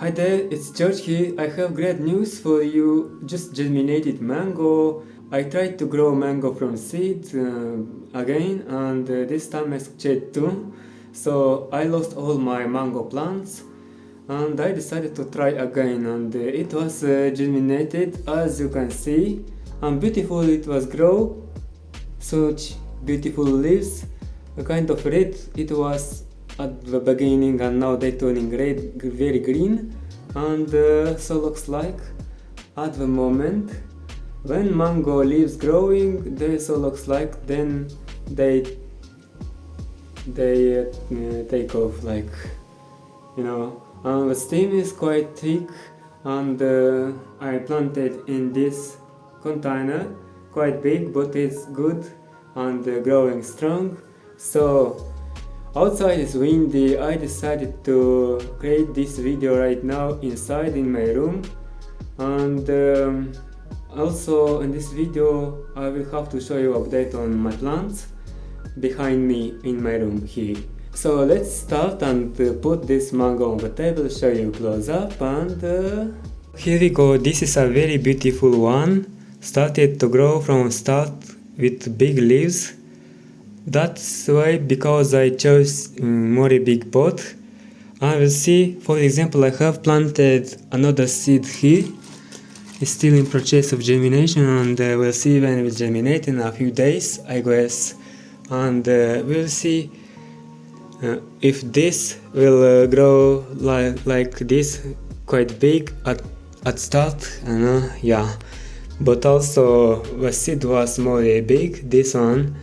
Hi there, it's George here. I have great news for you. Just germinated mango. I tried to grow mango from seed again, and this time I succeeded too. So I lost all my mango plants, and I decided to try again, and it was germinated as you can see, and beautiful it was grow. Such beautiful leaves, a kind of red it was at the beginning, and now they turning red, very green, and so looks like at the moment when mango leaves growing, they so looks like then they take off, like, you know. And the stem is quite thick, and I planted in this container, quite big, but it's good and growing strong. So outside is windy. I decided to create this video right now inside in my room, and also in this video I will have to show you update on my plants behind me in my room here. So let's start and put this mango on the table, show you close up, and here we go. This is a very beautiful one, started to grow from start with big leaves. That's why, because I chose more big pot. I will see, for example, I have planted another seed here. It's still in process of germination, and we'll see when it will germinate in a few days, I guess. And we'll see if this will grow like this, quite big at start, yeah. But also the seed was more big, this one.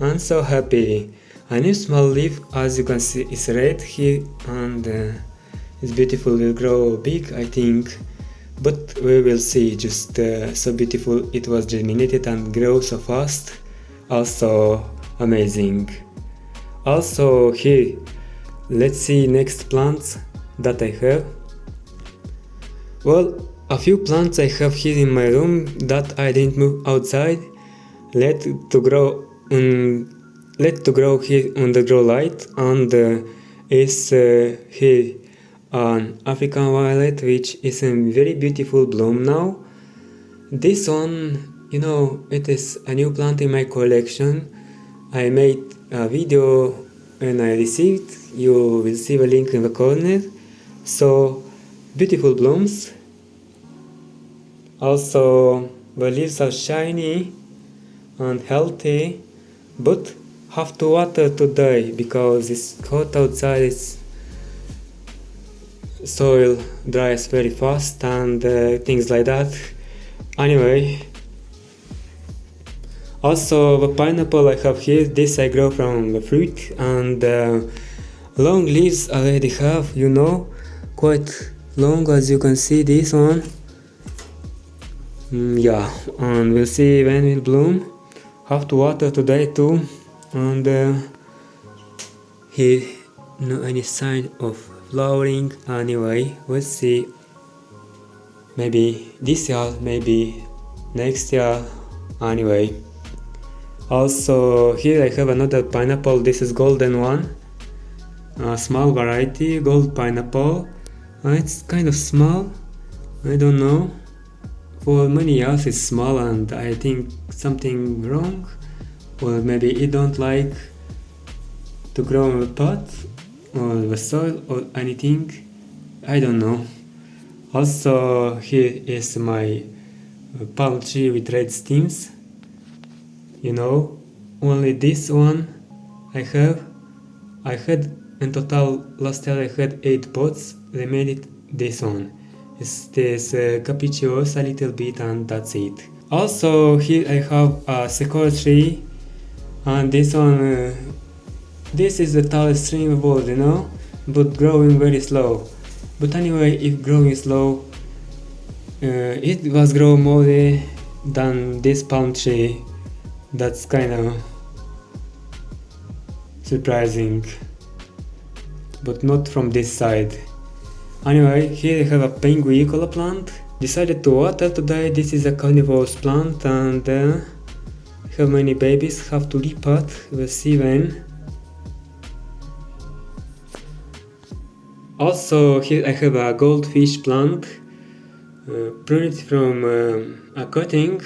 I'm so happy. A new small leaf, as you can see, is red here, and it's beautiful, will grow big, I think. But we will see. Just so beautiful it was germinated and grow so fast. Also amazing. Also here, let's see next plants that I have. Well, a few plants I have here in my room that I didn't move outside. Let to grow here on the grow light, and is here an African violet, which is a very beautiful bloom now. This one, you know, it is a new plant in my collection. I made a video when I received. You will see the link in the corner. So beautiful blooms. Also the leaves are shiny and healthy, but have to water today because it's hot outside. It's soil dries very fast and things like that. Anyway, also the pineapple I have here, this I grow from the fruit, and long leaves I already have, you know, quite long, as you can see this one. Yeah, and we'll see when it will bloom. Have to water today too, and here no any sign of flowering. Anyway, we'll see. Maybe this year, maybe next year. Anyway, also here I have another pineapple. This is golden one, a small variety, gold pineapple. It's kind of small, I don't know. For many years it's small, and I think something wrong, or maybe it don't like to grow in the pot or the soil or anything, I don't know. Also here is my palm tree with red stems, you know. Only this one I had in total last year I had 8 pots, they made it this one. It's this capriccious a little bit, and that's it. Also here I have a sequoia tree, and this one, this is the tallest tree in the world, you know, but growing very slow. But anyway, if growing slow, it was grow more than this palm tree. That's kind of surprising, but not from this side. Anyway, here I have a penguicola plant. Decided to water today. This is a carnivorous plant, and have many babies. Have to repot. We'll see when. Also here I have a goldfish plant, pruned from a cutting,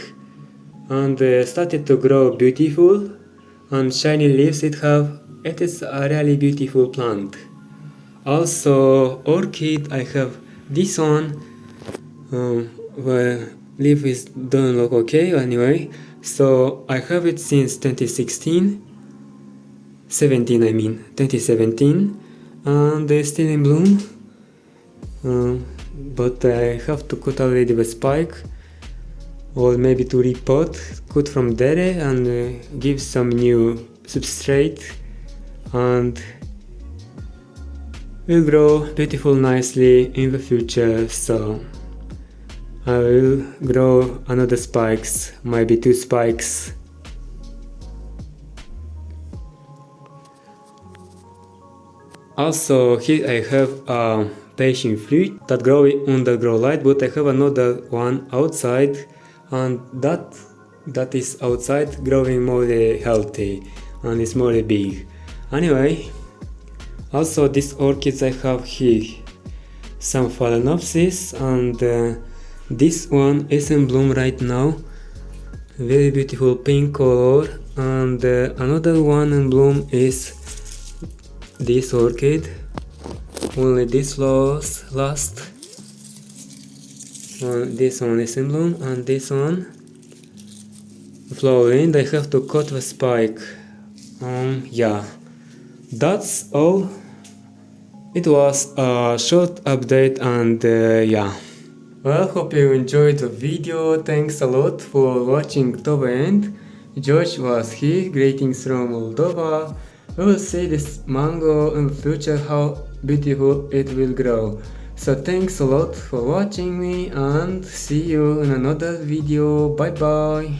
and started to grow beautiful and shiny leaves it is a really beautiful plant. Also orchid, I have this one, where leaf is don't look okay anyway, so I have it since 2017, and they're still in bloom, but I have to cut already the spike, or maybe to repot, cut from there and give some new substrate, and will grow beautiful nicely in the future. So I will grow another spikes, maybe 2 spikes. Also here I have a passion fruit that grow under grow light, but I have another one outside, and that is outside growing more healthy and is more big. Anyway, also these orchids I have here, some phalaenopsis, and this one is in bloom right now, very beautiful pink color, and another one in bloom is this orchid, only this flowers last. This one is in bloom, and this one flowering. I have to cut the spike. Yeah, that's all. It was a short update, and yeah. Well, hope you enjoyed the video. Thanks a lot for watching to the end. George was here, greetings from Moldova. We will see this mango in the future, how beautiful it will grow. So thanks a lot for watching me, and see you in another video. Bye bye.